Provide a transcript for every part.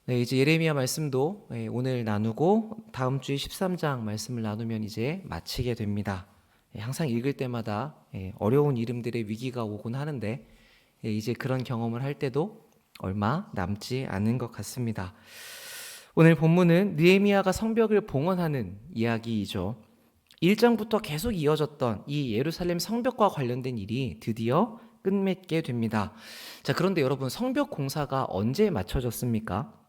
네, 이제 예레미야 말씀도 오늘 나누고 다음 주에 13장 말씀을 나누면 이제 마치게 됩니다. 항상 읽을 때마다 어려운 이름들의 위기가 오곤 하는데 이제 그런 경험을 할 때도 얼마 남지 않은 것 같습니다. 오늘 본문은 느헤미야가 성벽을 봉헌하는 이야기이죠. 1장부터 계속 이어졌던 이 예루살렘 성벽과 관련된 일이 드디어 끝맺게 됩니다. 자, 그런데 여러분, 성벽 공사가 언제 마쳐졌습니까?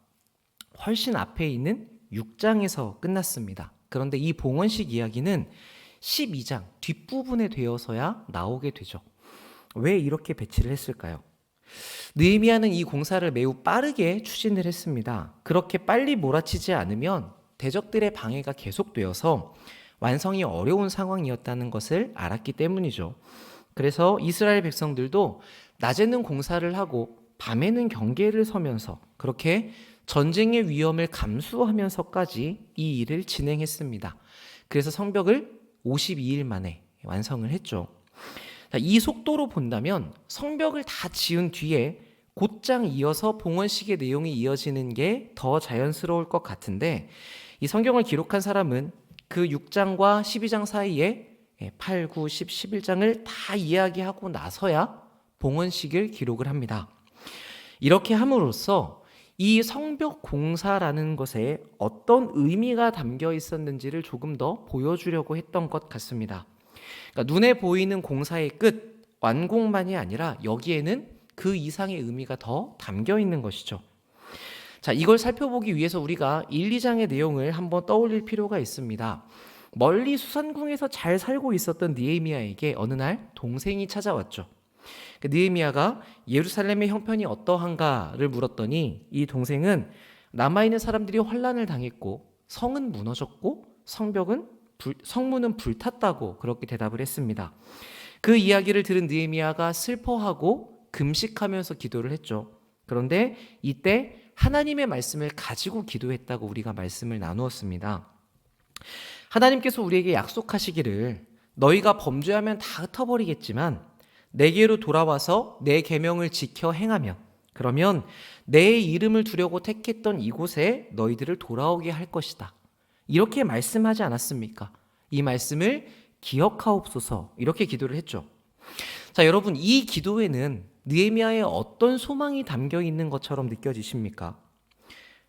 훨씬 앞에 있는 6장에서 끝났습니다. 그런데 이 봉헌식 이야기는 12장 뒷부분에 되어서야 나오게 되죠. 왜 이렇게 배치를 했을까요? 느헤미야는 이 공사를 매우 빠르게 추진을 했습니다. 그렇게 빨리 몰아치지 않으면 대적들의 방해가 계속되어서 완성이 어려운 상황이었다는 것을 알았기 때문이죠. 그래서 이스라엘 백성들도 낮에는 공사를 하고 밤에는 경계를 서면서 그렇게 전쟁의 위험을 감수하면서까지 이 일을 진행했습니다. 그래서 성벽을 52일 만에 완성을 했죠. 이 속도로 본다면 성벽을 다 지은 뒤에 곧장 이어서 봉헌식의 내용이 이어지는 게 더 자연스러울 것 같은데, 이 성경을 기록한 사람은 그 6장과 12장 사이에 8, 9, 10, 11장을 다 이야기하고 나서야 봉헌식을 기록을 합니다. 이렇게 함으로써 이 성벽 공사라는 것에 어떤 의미가 담겨 있었는지를 조금 더 보여주려고 했던 것 같습니다. 그러니까 눈에 보이는 공사의 끝, 완공만이 아니라 여기에는 그 이상의 의미가 더 담겨 있는 것이죠. 자, 이걸 살펴보기 위해서 우리가 1, 2장의 내용을 한번 떠올릴 필요가 있습니다. 멀리 수산궁에서 잘 살고 있었던 느헤미야에게 어느 날 동생이 찾아왔죠. 느헤미야가 예루살렘의 형편이 어떠한가를 물었더니 이 동생은 남아있는 사람들이 환난을 당했고 성은 무너졌고 성문은 불탔다고 그렇게 대답을 했습니다. 그 이야기를 들은 느헤미야가 슬퍼하고 금식하면서 기도를 했죠. 그런데 이때 하나님의 말씀을 가지고 기도했다고 우리가 말씀을 나누었습니다. 하나님께서 우리에게 약속하시기를 너희가 범죄하면 다 흩어버리겠지만 내게로 돌아와서 내 계명을 지켜 행하면 그러면 내 이름을 두려고 택했던 이곳에 너희들을 돌아오게 할 것이다. 이렇게 말씀하지 않았습니까? 이 말씀을 기억하옵소서 이렇게 기도를 했죠. 자, 여러분, 이 기도에는 느헤미야의 어떤 소망이 담겨 있는 것처럼 느껴지십니까?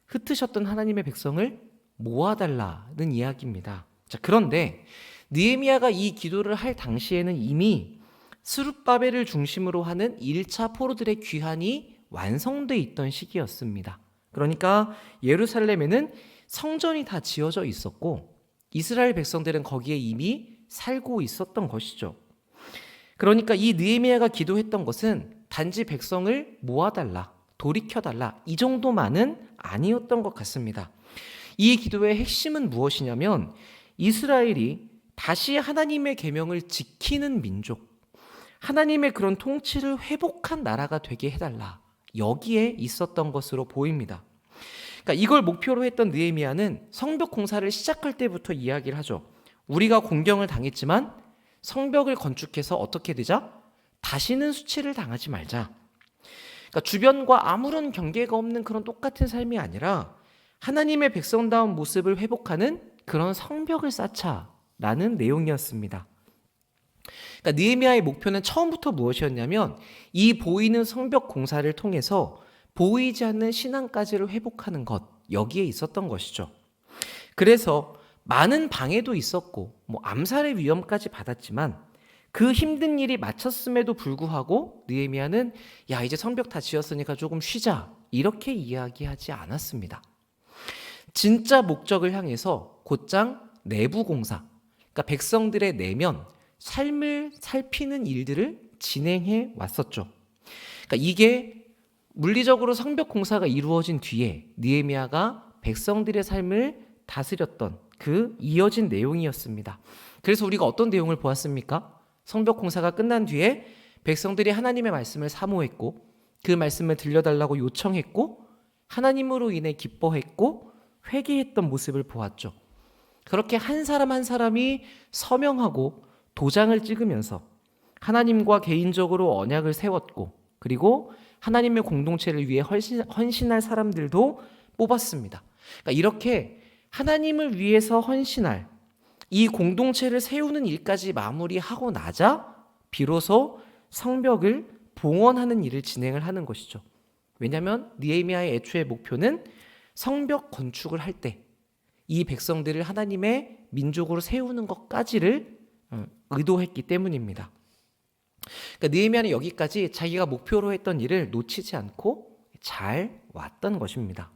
흩으셨던 하나님의 백성을 모아달라는 이야기입니다. 자, 그런데 느헤미야가 이 기도를 할 당시에는 이미 스룹바벨을 중심으로 하는 1차 포로들의 귀환이 완성돼 있던 시기였습니다. 그러니까 예루살렘에는 성전이 다 지어져 있었고 이스라엘 백성들은 거기에 이미 살고 있었던 것이죠. 그러니까 이 느헤미야가 기도했던 것은 단지 백성을 모아달라, 돌이켜달라 이 정도만은 아니었던 것 같습니다. 이 기도의 핵심은 무엇이냐면 이스라엘이 다시 하나님의 계명을 지키는 민족, 하나님의 그런 통치를 회복한 나라가 되게 해달라. 여기에 있었던 것으로 보입니다. 그러니까 이걸 목표로 했던 느헤미야는 성벽 공사를 시작할 때부터 이야기를 하죠. 우리가 공경을 당했지만 성벽을 건축해서 어떻게 되자? 다시는 수치를 당하지 말자. 그러니까 주변과 아무런 경계가 없는 그런 똑같은 삶이 아니라 하나님의 백성다운 모습을 회복하는 그런 성벽을 쌓자라는 내용이었습니다. 그러니까 느헤미야의 목표는 처음부터 무엇이었냐면 이 보이는 성벽 공사를 통해서 보이지 않는 신앙까지를 회복하는 것, 여기에 있었던 것이죠. 그래서 많은 방해도 있었고 암살의 위험까지 받았지만 그 힘든 일이 마쳤음에도 불구하고 느헤미야는 야, 이제 성벽 다 지었으니까 조금 쉬자 이렇게 이야기하지 않았습니다. 진짜 목적을 향해서 곧장 내부 공사, 그러니까 백성들의 내면 삶을 살피는 일들을 진행해 왔었죠. 그러니까 이게 물리적으로 성벽 공사가 이루어진 뒤에 느헤미야가 백성들의 삶을 다스렸던 그 이어진 내용이었습니다. 그래서 우리가 어떤 내용을 보았습니까? 성벽 공사가 끝난 뒤에 백성들이 하나님의 말씀을 사모했고 그 말씀을 들려달라고 요청했고 하나님으로 인해 기뻐했고 회개했던 모습을 보았죠. 그렇게 한 사람 한 사람이 서명하고 도장을 찍으면서 하나님과 개인적으로 언약을 세웠고 그리고 하나님의 공동체를 위해 헌신할 사람들도 뽑았습니다. 그러니까 이렇게 하나님을 위해서 헌신할 이 공동체를 세우는 일까지 마무리하고 나자 비로소 성벽을 봉헌하는 일을 진행을 하는 것이죠. 왜냐하면 느헤미야의 애초의 목표는 성벽 건축을 할 때 이 백성들을 하나님의 민족으로 세우는 것까지를 의도했기 때문입니다. 그러니까 느헤미야는 여기까지 자기가 목표로 했던 일을 놓치지 않고 잘 왔던 것입니다.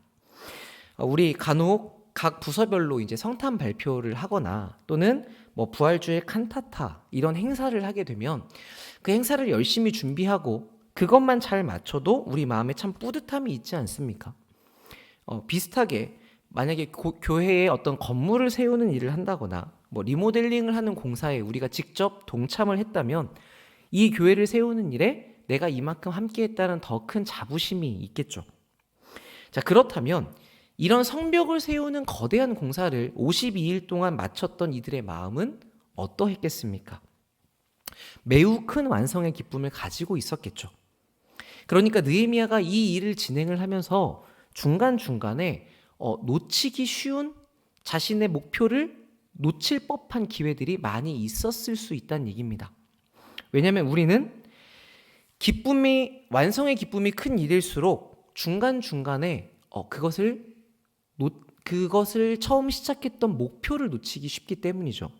우리 간혹 각 부서별로 이제 성탄 발표를 하거나 또는 뭐 부활주일 칸타타 이런 행사를 하게 되면 그 행사를 열심히 준비하고 그것만 잘 맞춰도 우리 마음에 참 뿌듯함이 있지 않습니까? 비슷하게 만약에 교회에 어떤 건물을 세우는 일을 한다거나 뭐 리모델링을 하는 공사에 우리가 직접 동참을 했다면 이 교회를 세우는 일에 내가 이만큼 함께했다는 더 큰 자부심이 있겠죠. 자, 그렇다면 이런 성벽을 세우는 거대한 공사를 52일 동안 마쳤던 이들의 마음은 어떠했겠습니까? 매우 큰 완성의 기쁨을 가지고 있었겠죠. 그러니까 느헤미야가 이 일을 진행을 하면서 중간중간에 놓치기 쉬운 자신의 목표를 놓칠 법한 기회들이 많이 있었을 수 있다는 얘기입니다. 왜냐하면 우리는 완성의 기쁨이 큰 일일수록 중간중간에 그것을 처음 시작했던 목표를 놓치기 쉽기 때문이죠.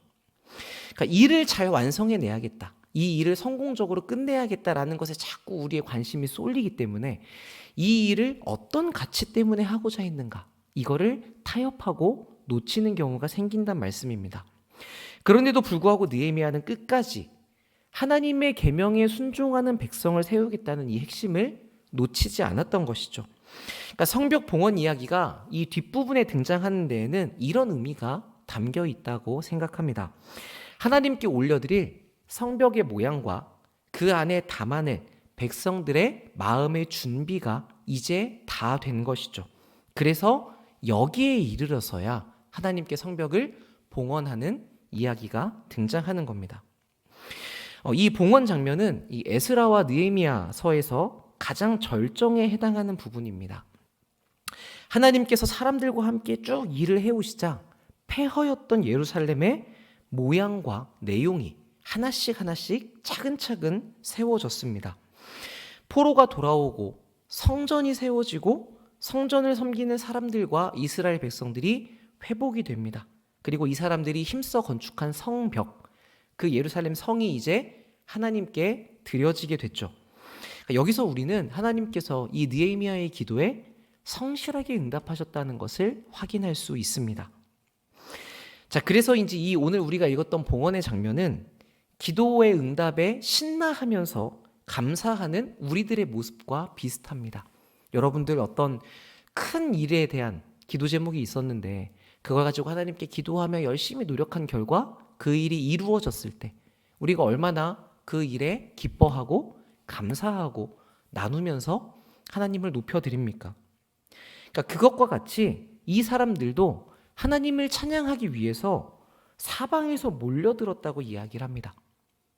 그러니까 일을 잘 완성해내야겠다. 이 일을 성공적으로 끝내야겠다라는 것에 자꾸 우리의 관심이 쏠리기 때문에 이 일을 어떤 가치 때문에 하고자 했는가 이거를 타협하고 놓치는 경우가 생긴단 말씀입니다. 그런데도 불구하고 느헤미야는 끝까지 하나님의 계명에 순종하는 백성을 세우겠다는 이 핵심을 놓치지 않았던 것이죠. 그러니까 성벽 봉헌 이야기가 이 뒷부분에 등장하는 데에는 이런 의미가 담겨 있다고 생각합니다. 하나님께 올려드릴 성벽의 모양과 그 안에 담아낼 백성들의 마음의 준비가 이제 다 된 것이죠. 그래서 여기에 이르러서야 하나님께 성벽을 봉헌하는 이야기가 등장하는 겁니다. 이 봉헌 장면은 이 에스라와 느헤미야서에서 가장 절정에 해당하는 부분입니다. 하나님께서 사람들과 함께 쭉 일을 해오시자 폐허였던 예루살렘의 모양과 내용이 하나씩 하나씩 차근차근 세워졌습니다. 포로가 돌아오고 성전이 세워지고 성전을 섬기는 사람들과 이스라엘 백성들이 회복이 됩니다. 그리고 이 사람들이 힘써 건축한 성벽, 그 예루살렘 성이 이제 하나님께 드려지게 됐죠. 여기서 우리는 하나님께서 이 느헤미야의 기도에 성실하게 응답하셨다는 것을 확인할 수 있습니다. 자, 그래서인지 이 오늘 우리가 읽었던 봉헌의 장면은 기도의 응답에 신나하면서 감사하는 우리들의 모습과 비슷합니다. 여러분들 어떤 큰 일에 대한 기도 제목이 있었는데 그걸 가지고 하나님께 기도하며 열심히 노력한 결과 그 일이 이루어졌을 때 우리가 얼마나 그 일에 기뻐하고 감사하고 나누면서 하나님을 높여드립니까? 그러니까 그것과 같이 이 사람들도 하나님을 찬양하기 위해서 사방에서 몰려들었다고 이야기를 합니다.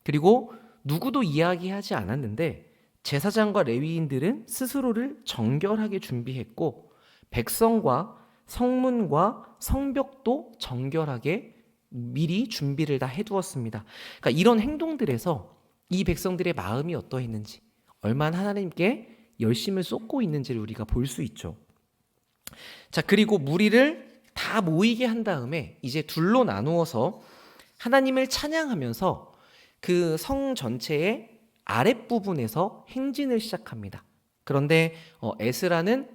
그리고 누구도 이야기하지 않았는데 제사장과 레위인들은 스스로를 정결하게 준비했고 백성과 성문과 성벽도 정결하게 미리 준비를 다 해두었습니다. 그러니까 이런 행동들에서 이 백성들의 마음이 어떠했는지 얼마나 하나님께 열심을 쏟고 있는지를 우리가 볼 수 있죠. 자, 그리고 무리를 다 모이게 한 다음에 이제 둘로 나누어서 하나님을 찬양하면서 그 성 전체의 아랫부분에서 행진을 시작합니다. 그런데 에스라는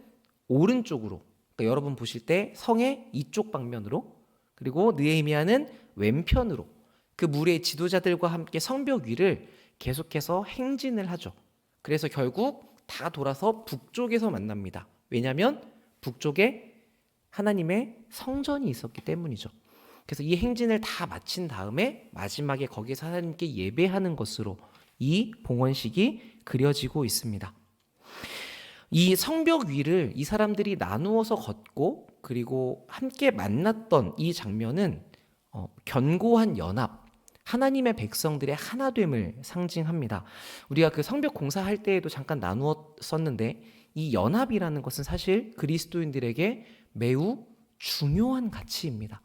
오른쪽으로, 그러니까 여러분 보실 때 성의 이쪽 방면으로, 그리고 느헤미야는 왼편으로 그 무리의 지도자들과 함께 성벽 위를 계속해서 행진을 하죠. 그래서 결국 다 돌아서 북쪽에서 만납니다. 왜냐하면 북쪽에 하나님의 성전이 있었기 때문이죠. 그래서 이 행진을 다 마친 다음에 마지막에 거기서 하나님께 예배하는 것으로 이 봉헌식이 그려지고 있습니다. 이 성벽 위를 이 사람들이 나누어서 걷고 그리고 함께 만났던 이 장면은 견고한 연합, 하나님의 백성들의 하나됨을 상징합니다. 우리가 그 성벽 공사할 때에도 잠깐 나누었었는데 이 연합이라는 것은 사실 그리스도인들에게 매우 중요한 가치입니다.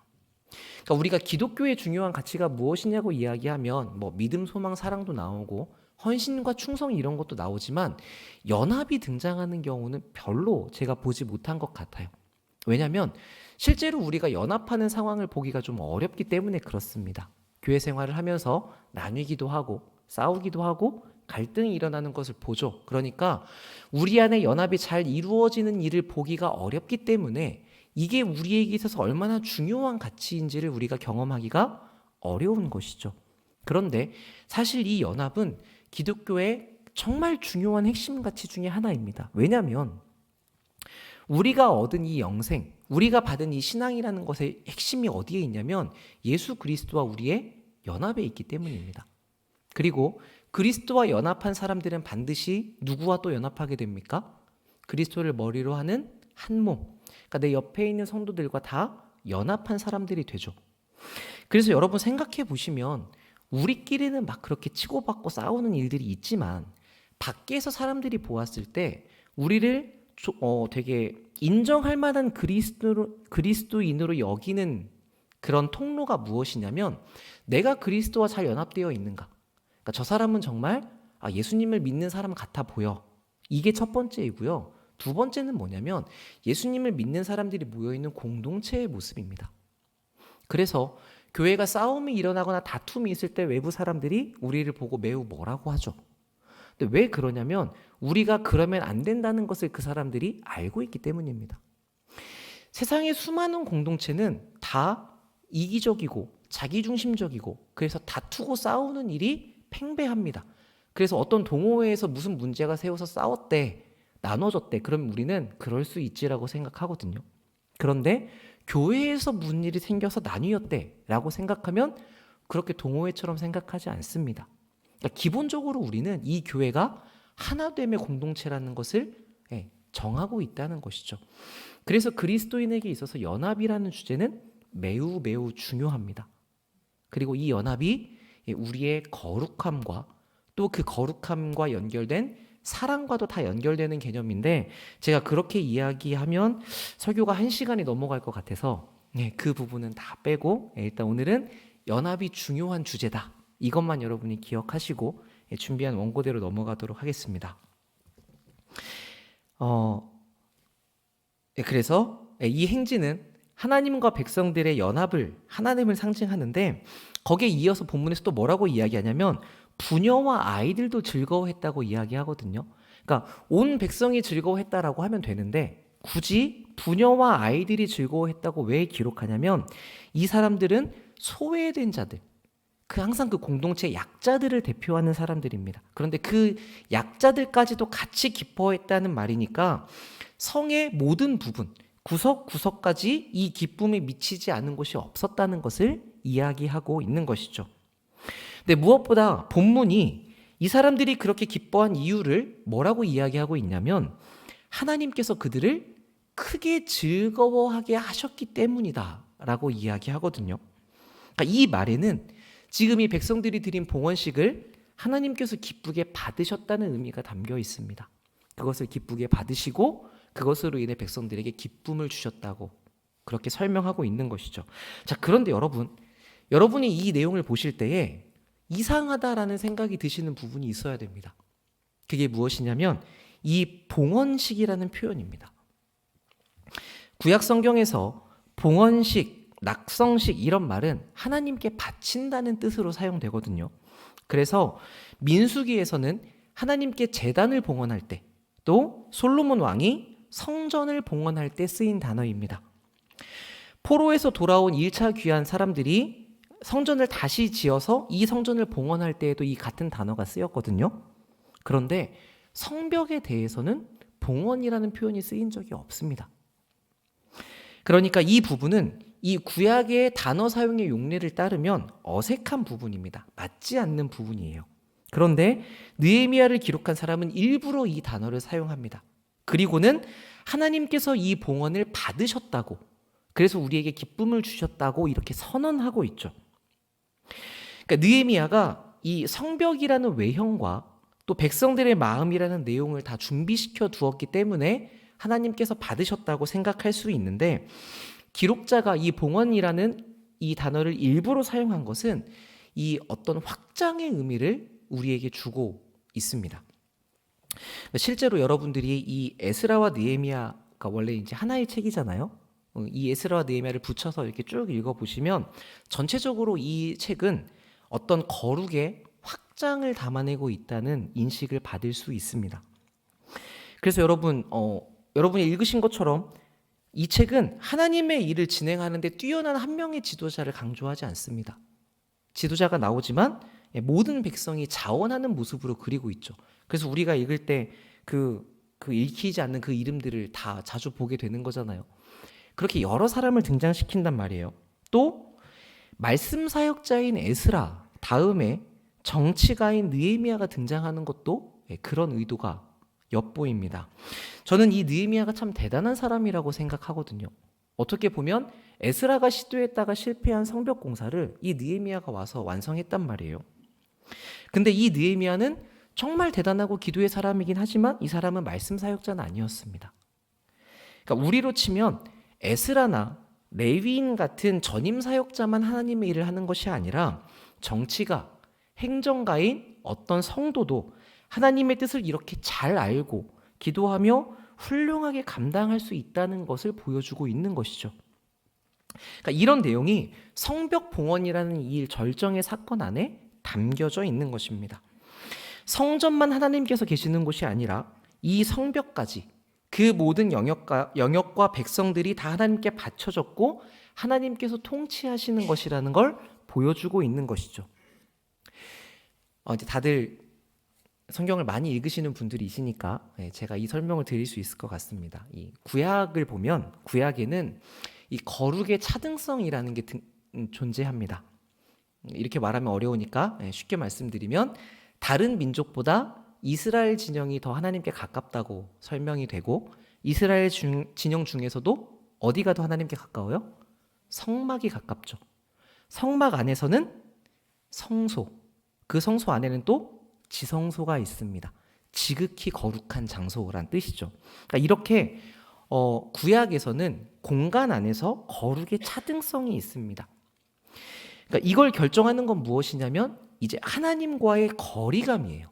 그러니까 우리가 기독교의 중요한 가치가 무엇이냐고 이야기하면 뭐 믿음, 소망, 사랑도 나오고 헌신과 충성 이런 것도 나오지만 연합이 등장하는 경우는 별로 제가 보지 못한 것 같아요. 왜냐하면 실제로 우리가 연합하는 상황을 보기가 좀 어렵기 때문에 그렇습니다. 교회 생활을 하면서 나뉘기도 하고 싸우기도 하고 갈등이 일어나는 것을 보죠. 그러니까 우리 안에 연합이 잘 이루어지는 일을 보기가 어렵기 때문에 이게 우리에게 있어서 얼마나 중요한 가치인지를 우리가 경험하기가 어려운 것이죠. 그런데 사실 이 연합은 기독교의 정말 중요한 핵심 가치 중에 하나입니다. 왜냐하면 우리가 얻은 이 영생, 우리가 받은 이 신앙이라는 것의 핵심이 어디에 있냐면 예수 그리스도와 우리의 연합에 있기 때문입니다. 그리고 그리스도와 연합한 사람들은 반드시 누구와 또 연합하게 됩니까? 그리스도를 머리로 하는 한 몸. 그러니까 내 옆에 있는 성도들과 다 연합한 사람들이 되죠. 그래서 여러분 생각해 보시면 우리끼리는 막 그렇게 치고받고 싸우는 일들이 있지만 밖에서 사람들이 보았을 때 우리를 되게 인정할 만한 그리스도인으로 여기는 그런 통로가 무엇이냐면 내가 그리스도와 잘 연합되어 있는가. 그러니까 저 사람은 정말 예수님을 믿는 사람 같아 보여. 이게 첫 번째이고요. 두 번째는 뭐냐면 예수님을 믿는 사람들이 모여있는 공동체의 모습입니다. 그래서 교회가 싸움이 일어나거나 다툼이 있을 때 외부 사람들이 우리를 보고 매우 뭐라고 하죠. 근데 왜 그러냐면 우리가 그러면 안 된다는 것을 그 사람들이 알고 있기 때문입니다. 세상의 수많은 공동체는 다 이기적이고 자기중심적이고 그래서 다투고 싸우는 일이 팽배합니다. 그래서 어떤 동호회에서 무슨 문제가 세워서 싸웠대, 나눠졌대. 그럼 우리는 그럴 수 있지라고 생각하거든요. 그런데 교회에서 무슨 일이 생겨서 나뉘었대 라고 생각하면 그렇게 동호회처럼 생각하지 않습니다. 그러니까 기본적으로 우리는 이 교회가 하나됨의 공동체라는 것을 정하고 있다는 것이죠. 그래서 그리스도인에게 있어서 연합이라는 주제는 매우 매우 중요합니다. 그리고 이 연합이 우리의 거룩함과 또 그 거룩함과 연결된 사랑과도 다 연결되는 개념인데 제가 그렇게 이야기하면 설교가 1시간이 넘어갈 것 같아서 그 부분은 다 빼고 일단 오늘은 연합이 중요한 주제다. 이것만 여러분이 기억하시고 준비한 원고대로 넘어가도록 하겠습니다. 그래서 이 행진은 하나님과 백성들의 연합을 하나됨을 상징하는데 거기에 이어서 본문에서 또 뭐라고 이야기하냐면 부녀와 아이들도 즐거워했다고 이야기하거든요. 그러니까 온 백성이 즐거워했다라고 하면 되는데 굳이 부녀와 아이들이 즐거워했다고 왜 기록하냐면 이 사람들은 소외된 자들, 항상 그 공동체 약자들을 대표하는 사람들입니다. 그런데 그 약자들까지도 같이 기뻐했다는 말이니까 성의 모든 부분, 구석구석까지 이 기쁨에 미치지 않은 곳이 없었다는 것을 이야기하고 있는 것이죠. 근데 무엇보다 본문이 이 사람들이 그렇게 기뻐한 이유를 뭐라고 이야기하고 있냐면 하나님께서 그들을 크게 즐거워하게 하셨기 때문이다 라고 이야기하거든요. 그러니까 이 말에는 지금 이 백성들이 드린 봉헌식을 하나님께서 기쁘게 받으셨다는 의미가 담겨 있습니다. 그것을 기쁘게 받으시고 그것으로 인해 백성들에게 기쁨을 주셨다고 그렇게 설명하고 있는 것이죠. 자, 그런데 여러분이 이 내용을 보실 때에 이상하다라는 생각이 드시는 부분이 있어야 됩니다. 그게 무엇이냐면 이 봉헌식이라는 표현입니다. 구약 성경에서 봉헌식, 낙성식 이런 말은 하나님께 바친다는 뜻으로 사용되거든요. 그래서 민수기에서는 하나님께 제단을 봉헌할 때, 또 솔로몬 왕이 성전을 봉헌할 때 쓰인 단어입니다. 포로에서 돌아온 1차 귀환 사람들이 성전을 다시 지어서 이 성전을 봉헌할 때에도 이 같은 단어가 쓰였거든요. 그런데 성벽에 대해서는 봉헌이라는 표현이 쓰인 적이 없습니다. 그러니까 이 부분은 이 구약의 단어 사용의 용례를 따르면 어색한 부분입니다. 맞지 않는 부분이에요. 그런데 느헤미야를 기록한 사람은 일부러 이 단어를 사용합니다. 그리고는 하나님께서 이 봉헌을 받으셨다고, 그래서 우리에게 기쁨을 주셨다고 이렇게 선언하고 있죠. 그러니까 느헤미야가 이 성벽이라는 외형과 또 백성들의 마음이라는 내용을 다 준비시켜 두었기 때문에 하나님께서 받으셨다고 생각할 수 있는데, 기록자가 이 봉헌이라는 이 단어를 일부러 사용한 것은 이 어떤 확장의 의미를 우리에게 주고 있습니다. 실제로 여러분들이 이 에스라와 느헤미야가 원래 이제 하나의 책이잖아요. 이 에스라와 느헤미야를 붙여서 이렇게 쭉 읽어보시면 전체적으로 이 책은 어떤 거룩의 확장을 담아내고 있다는 인식을 받을 수 있습니다. 그래서 여러분이 읽으신 것처럼 이 책은 하나님의 일을 진행하는데 뛰어난 한 명의 지도자를 강조하지 않습니다. 지도자가 나오지만 모든 백성이 자원하는 모습으로 그리고 있죠. 그래서 우리가 읽을 때 그 읽히지 않는 그 이름들을 다 자주 보게 되는 거잖아요. 그렇게 여러 사람을 등장시킨단 말이에요. 또 말씀 사역자인 에스라 다음에 정치가인 느헤미야가 등장하는 것도 그런 의도가 엿보입니다. 저는 이 느헤미야가 참 대단한 사람이라고 생각하거든요. 어떻게 보면 에스라가 시도했다가 실패한 성벽 공사를 이 느헤미야가 와서 완성했단 말이에요. 근데 이 느헤미야는 정말 대단하고 기도의 사람이긴 하지만 이 사람은 말씀 사역자는 아니었습니다. 그러니까 우리로 치면 에스라나 레위인 같은 전임 사역자만 하나님의 일을 하는 것이 아니라 정치가, 행정가인 어떤 성도도 하나님의 뜻을 이렇게 잘 알고 기도하며 훌륭하게 감당할 수 있다는 것을 보여주고 있는 것이죠. 그러니까 이런 내용이 성벽 봉헌이라는 이 절정의 사건 안에 담겨져 있는 것입니다. 성전만 하나님께서 계시는 곳이 아니라 이 성벽까지 그 모든 영역과 백성들이 다 하나님께 바쳐졌고 하나님께서 통치하시는 것이라는 걸 보여주고 있는 것이죠. 이제 다들 성경을 많이 읽으시는 분들이시니까 제가 이 설명을 드릴 수 있을 것 같습니다. 이 구약을 보면 구약에는 이 거룩의 차등성이라는 게 존재합니다. 이렇게 말하면 어려우니까 쉽게 말씀드리면 다른 민족보다 이스라엘 진영이 더 하나님께 가깝다고 설명이 되고 이스라엘 진영 중에서도 어디가 더 하나님께 가까워요? 성막이 가깝죠. 성막 안에서는 성소, 그 성소 안에는 또 지성소가 있습니다. 지극히 거룩한 장소란 뜻이죠. 그러니까 이렇게 구약에서는 공간 안에서 거룩의 차등성이 있습니다. 그러니까 이걸 결정하는 건 무엇이냐면 이제 하나님과의 거리감이에요.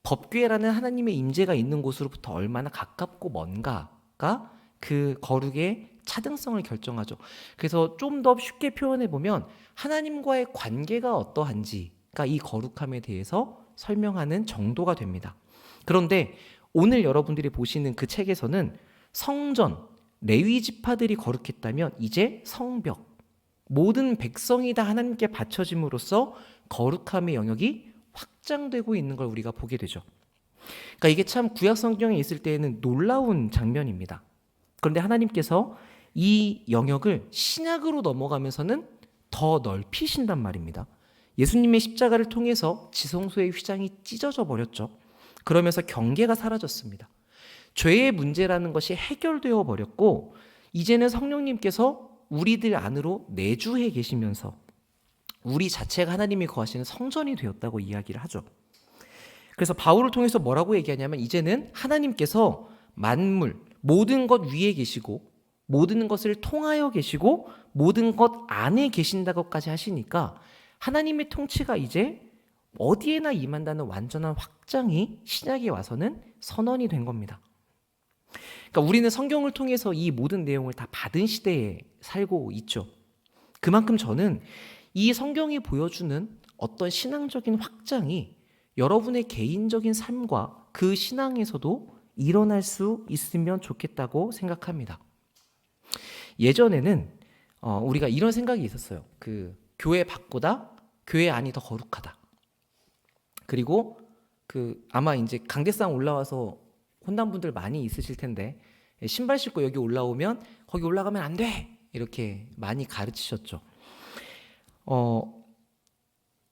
법궤라는 하나님의 임재가 있는 곳으로부터 얼마나 가깝고 먼가가 그 거룩의 차등성을 결정하죠. 그래서 좀 더 쉽게 표현해 보면 하나님과의 관계가 어떠한지가 이 거룩함에 대해서 설명하는 정도가 됩니다. 그런데 오늘 여러분들이 보시는 그 책에서는 성전, 레위 지파들이 거룩했다면 이제 성벽, 모든 백성이 다 하나님께 바쳐짐으로써 거룩함의 영역이 확장되고 있는 걸 우리가 보게 되죠. 그러니까 이게 참 구약 성경에 있을 때에는 놀라운 장면입니다. 그런데 하나님께서 이 영역을 신약으로 넘어가면서는 더 넓히신단 말입니다. 예수님의 십자가를 통해서 지성소의 휘장이 찢어져 버렸죠. 그러면서 경계가 사라졌습니다. 죄의 문제라는 것이 해결되어 버렸고 이제는 성령님께서 우리들 안으로 내주해 계시면서 우리 자체가 하나님이 거하시는 성전이 되었다고 이야기를 하죠. 그래서 바울을 통해서 뭐라고 얘기하냐면 이제는 하나님께서 만물, 모든 것 위에 계시고 모든 것을 통하여 계시고 모든 것 안에 계신다고까지 하시니까 하나님의 통치가 이제 어디에나 임한다는 완전한 확장이 신약에 와서는 선언이 된 겁니다. 그러니까 우리는 성경을 통해서 이 모든 내용을 다 받은 시대에 살고 있죠. 그만큼 저는 이 성경이 보여주는 어떤 신앙적인 확장이 여러분의 개인적인 삶과 그 신앙에서도 일어날 수 있으면 좋겠다고 생각합니다. 예전에는 우리가 이런 생각이 있었어요. 그 교회 밖보다 교회 안이 더 거룩하다. 그리고 아마 이제 강대상 올라와서 혼난 분들 많이 있으실 텐데 신발 신고 여기 올라오면 거기 올라가면 안 돼! 이렇게 많이 가르치셨죠.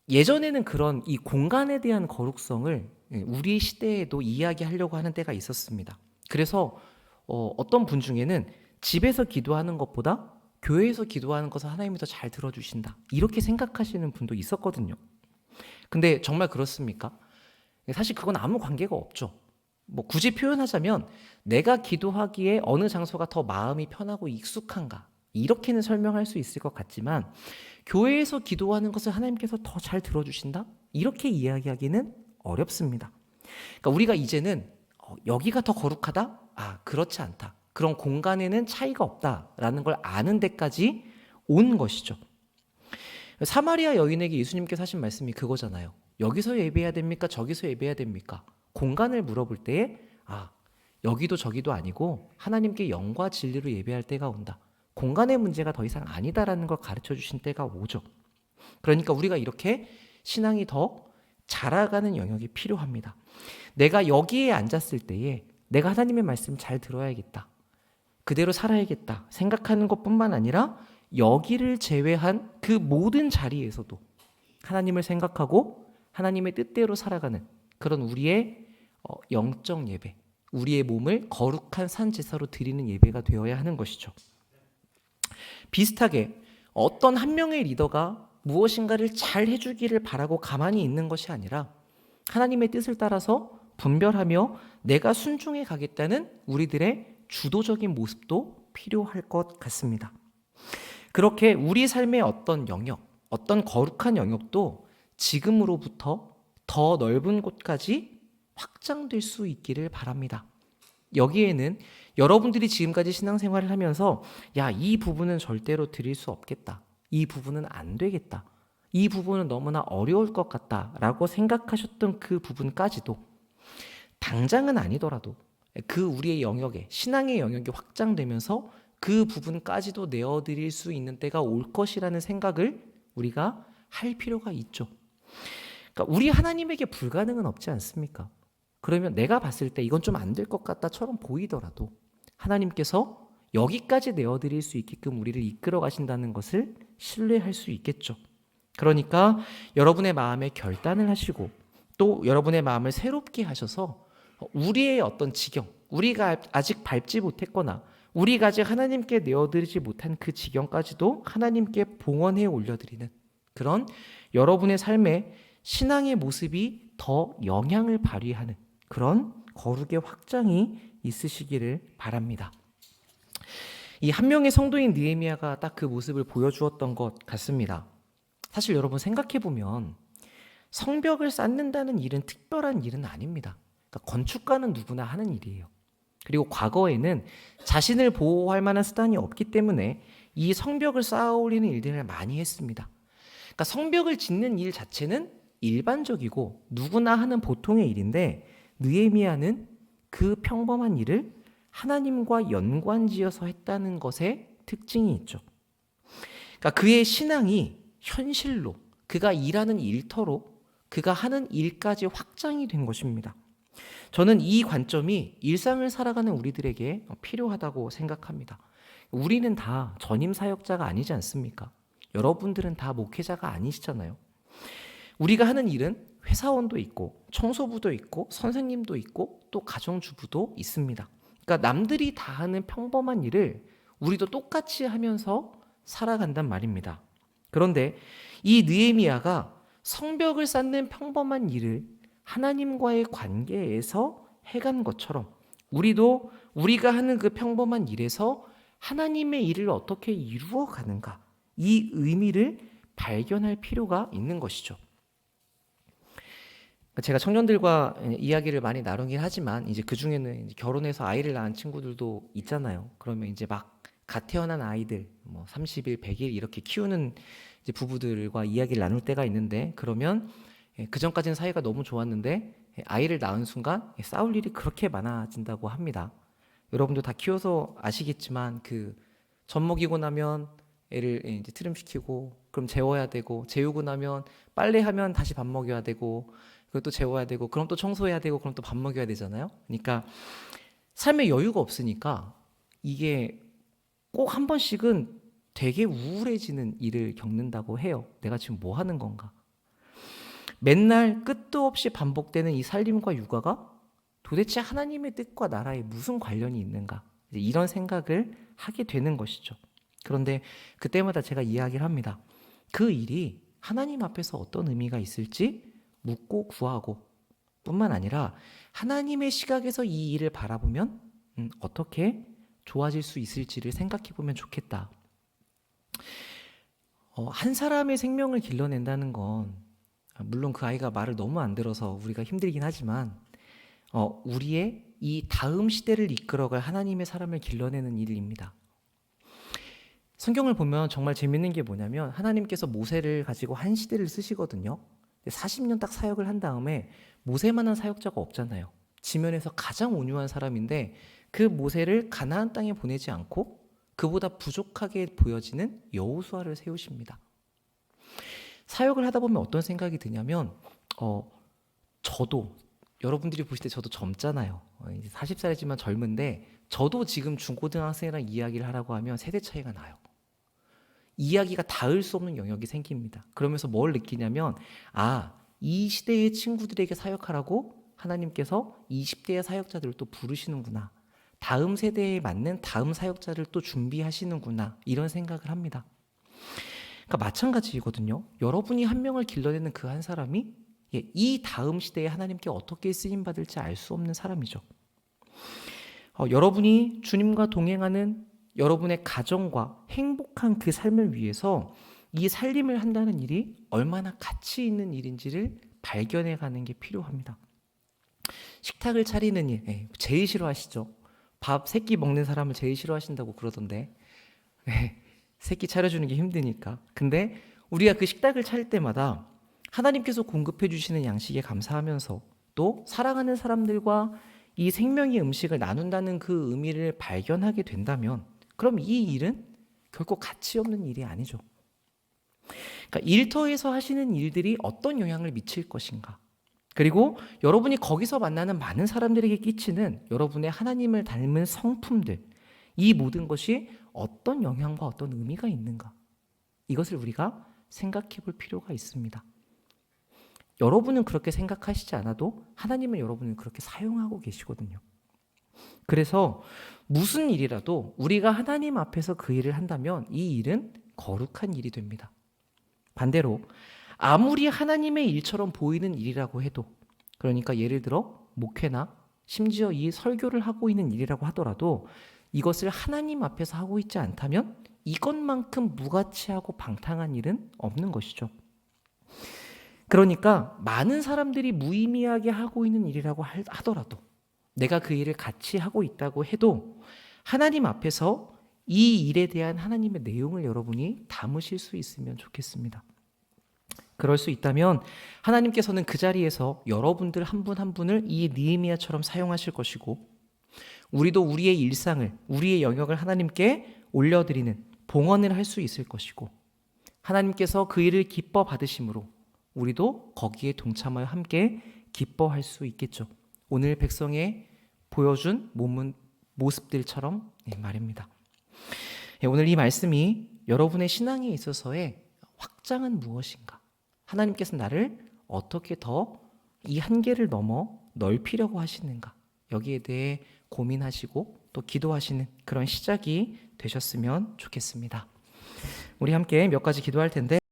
예전에는 그런 이 공간에 대한 거룩성을 우리 시대에도 이야기하려고 하는 때가 있었습니다. 그래서 어떤 분 중에는 집에서 기도하는 것보다 교회에서 기도하는 것을 하나님이 더 잘 들어주신다. 이렇게 생각하시는 분도 있었거든요. 근데 정말 그렇습니까? 사실 그건 아무 관계가 없죠. 뭐 굳이 표현하자면 내가 기도하기에 어느 장소가 더 마음이 편하고 익숙한가 이렇게는 설명할 수 있을 것 같지만 교회에서 기도하는 것을 하나님께서 더 잘 들어주신다? 이렇게 이야기하기는 어렵습니다. 그러니까 우리가 이제는 여기가 더 거룩하다? 아, 그렇지 않다. 그런 공간에는 차이가 없다라는 걸 아는 데까지 온 것이죠. 사마리아 여인에게 예수님께서 하신 말씀이 그거잖아요. 여기서 예배해야 됩니까? 저기서 예배해야 됩니까? 공간을 물어볼 때에 아, 여기도 저기도 아니고 하나님께 영과 진리로 예배할 때가 온다. 공간의 문제가 더 이상 아니다라는 걸 가르쳐 주신 때가 오죠. 그러니까 우리가 이렇게 신앙이 더 자라가는 영역이 필요합니다. 내가 여기에 앉았을 때에 내가 하나님의 말씀 잘 들어야겠다. 그대로 살아야겠다. 생각하는 것뿐만 아니라 여기를 제외한 그 모든 자리에서도 하나님을 생각하고 하나님의 뜻대로 살아가는 그런 우리의 영적 예배, 우리의 몸을 거룩한 산 제사로 드리는 예배가 되어야 하는 것이죠. 비슷하게 어떤 한 명의 리더가 무엇인가를 잘 해주기를 바라고 가만히 있는 것이 아니라 하나님의 뜻을 따라서 분별하며 내가 순종해 가겠다는 우리들의 주도적인 모습도 필요할 것 같습니다. 그렇게 우리 삶의 어떤 영역, 어떤 거룩한 영역도 지금으로부터 더 넓은 곳까지 확장될 수 있기를 바랍니다. 여기에는 여러분들이 지금까지 신앙생활을 하면서 야, 이 부분은 절대로 드릴 수 없겠다. 이 부분은 안 되겠다. 이 부분은 너무나 어려울 것 같다라고 생각하셨던 그 부분까지도 당장은 아니더라도 그 우리의 영역에 신앙의 영역이 확장되면서 그 부분까지도 내어드릴 수 있는 때가 올 것이라는 생각을 우리가 할 필요가 있죠. 그러니까 우리 하나님에게 불가능은 없지 않습니까? 그러면 내가 봤을 때 이건 좀 안 될 것 같다처럼 보이더라도 하나님께서 여기까지 내어드릴 수 있게끔 우리를 이끌어 가신다는 것을 신뢰할 수 있겠죠. 그러니까 여러분의 마음에 결단을 하시고 또 여러분의 마음을 새롭게 하셔서 우리의 어떤 지경, 우리가 아직 밟지 못했거나 우리가 아직 하나님께 내어드리지 못한 그 지경까지도 하나님께 봉헌해 올려드리는 그런 여러분의 삶에 신앙의 모습이 더 영향을 발휘하는 그런 거룩의 확장이 있으시기를 바랍니다. 이 한 명의 성도인 느헤미야가 딱 그 모습을 보여주었던 것 같습니다. 사실 여러분 생각해보면 성벽을 쌓는다는 일은 특별한 일은 아닙니다. 그러니까 건축가는 누구나 하는 일이에요. 그리고 과거에는 자신을 보호할 만한 수단이 없기 때문에 이 성벽을 쌓아 올리는 일들을 많이 했습니다. 그러니까 성벽을 짓는 일 자체는 일반적이고 누구나 하는 보통의 일인데 느헤미야는 그 평범한 일을 하나님과 연관지어서 했다는 것에 특징이 있죠. 그러니까 그의 신앙이 현실로 그가 일하는 일터로 그가 하는 일까지 확장이 된 것입니다. 저는 이 관점이 일상을 살아가는 우리들에게 필요하다고 생각합니다. 우리는 다 전임 사역자가 아니지 않습니까? 여러분들은 다 목회자가 아니시잖아요. 우리가 하는 일은 회사원도 있고 청소부도 있고 선생님도 있고 또 가정주부도 있습니다. 그러니까 남들이 다 하는 평범한 일을 우리도 똑같이 하면서 살아간단 말입니다. 그런데 이 느헤미야가 성벽을 쌓는 평범한 일을 하나님과의 관계에서 해간 것처럼 우리도 우리가 하는 그 평범한 일에서 하나님의 일을 어떻게 이루어 가는가 이 의미를 발견할 필요가 있는 것이죠. 제가 청년들과 이야기를 많이 나누긴 하지만 이제 그 중에는 결혼해서 아이를 낳은 친구들도 있잖아요. 그러면 이제 막 갓 태어난 아이들 뭐 30일, 100일 이렇게 키우는 이제 부부들과 이야기를 나눌 때가 있는데 그러면 그 전까지는 사이가 너무 좋았는데 아이를 낳은 순간 싸울 일이 그렇게 많아진다고 합니다. 여러분도 다 키워서 아시겠지만 그 젖 먹이고 나면 애를 이제 트림시키고 그럼 재워야 되고 재우고 나면 빨래하면 다시 밥 먹여야 되고 그것도 재워야 되고 그럼 또 청소해야 되고 그럼 또 밥 먹여야 되잖아요. 그러니까 삶에 여유가 없으니까 이게 꼭 한 번씩은 되게 우울해지는 일을 겪는다고 해요. 내가 지금 뭐 하는 건가? 맨날 끝도 없이 반복되는 이 살림과 육아가 도대체 하나님의 뜻과 나라에 무슨 관련이 있는가? 이런 생각을 하게 되는 것이죠. 그런데 그때마다 제가 이야기를 합니다. 그 일이 하나님 앞에서 어떤 의미가 있을지 묻고 구하고 뿐만 아니라 하나님의 시각에서 이 일을 바라보면 어떻게 좋아질 수 있을지를 생각해 보면 좋겠다. 한 사람의 생명을 길러낸다는 건 물론 그 아이가 말을 너무 안 들어서 우리가 힘들긴 하지만 우리의 이 다음 시대를 이끌어갈 하나님의 사람을 길러내는 일입니다. 성경을 보면 정말 재밌는 게 뭐냐면 하나님께서 모세를 가지고 한 시대를 쓰시거든요. 40년 딱 사역을 한 다음에 모세만한 사역자가 없잖아요. 지면에서 가장 온유한 사람인데 그 모세를 가나안 땅에 보내지 않고 그보다 부족하게 보여지는 여호수아를 세우십니다. 사역을 하다 보면 어떤 생각이 드냐면 저도 여러분들이 보실 때 저도 젊잖아요. 이제 40살이지만 젊은데 저도 지금 중고등학생이랑 이야기를 하라고 하면 세대 차이가 나요. 이야기가 닿을 수 없는 영역이 생깁니다. 그러면서 뭘 느끼냐면 이 시대의 친구들에게 사역하라고 하나님께서 20대의 사역자들을 또 부르시는구나. 다음 세대에 맞는 다음 사역자를 또 준비하시는구나. 이런 생각을 합니다. 그러니까 마찬가지거든요. 여러분이 한 명을 길러내는 그 한 사람이 이 다음 시대에 하나님께 어떻게 쓰임받을지 알 수 없는 사람이죠. 여러분이 주님과 동행하는 여러분의 가정과 행복한 그 삶을 위해서 이 살림을 한다는 일이 얼마나 가치 있는 일인지를 발견해가는 게 필요합니다. 식탁을 차리는 일, 제일 싫어하시죠? 밥 세 끼 먹는 사람을 제일 싫어하신다고 그러던데 세 끼 차려주는 게 힘드니까. 근데 우리가 그 식탁을 차릴 때마다 하나님께서 공급해 주시는 양식에 감사하면서 또 사랑하는 사람들과 이 생명의 음식을 나눈다는 그 의미를 발견하게 된다면 그럼 이 일은 결코 가치 없는 일이 아니죠. 그러니까 일터에서 하시는 일들이 어떤 영향을 미칠 것인가. 그리고 여러분이 거기서 만나는 많은 사람들에게 끼치는 여러분의 하나님을 닮은 성품들, 이 모든 것이 어떤 영향과 어떤 의미가 있는가. 이것을 우리가 생각해 볼 필요가 있습니다. 여러분은 그렇게 생각하시지 않아도 하나님은 여러분을 그렇게 사용하고 계시거든요. 그래서 무슨 일이라도 우리가 하나님 앞에서 그 일을 한다면 이 일은 거룩한 일이 됩니다. 반대로 아무리 하나님의 일처럼 보이는 일이라고 해도, 그러니까 예를 들어 목회나 심지어 이 설교를 하고 있는 일이라고 하더라도 이것을 하나님 앞에서 하고 있지 않다면 이것만큼 무가치하고 방탕한 일은 없는 것이죠. 그러니까 많은 사람들이 무의미하게 하고 있는 일이라고 하더라도 내가 그 일을 같이 하고 있다고 해도 하나님 앞에서 이 일에 대한 하나님의 내용을 여러분이 담으실 수 있으면 좋겠습니다. 그럴 수 있다면 하나님께서는 그 자리에서 여러분들 한 분 한 분을 이 느헤미야처럼 사용하실 것이고 우리도 우리의 일상을, 우리의 영역을 하나님께 올려드리는 봉헌을 할 수 있을 것이고 하나님께서 그 일을 기뻐 받으심으로 우리도 거기에 동참하여 함께 기뻐할 수 있겠죠. 오늘 백성의 보여준 모습들처럼 말입니다. 오늘 이 말씀이 여러분의 신앙에 있어서의 확장은 무엇인가? 하나님께서 나를 어떻게 더 이 한계를 넘어 넓히려고 하시는가? 여기에 대해 고민하시고 또 기도하시는 그런 시작이 되셨으면 좋겠습니다. 우리 함께 몇 가지 기도할 텐데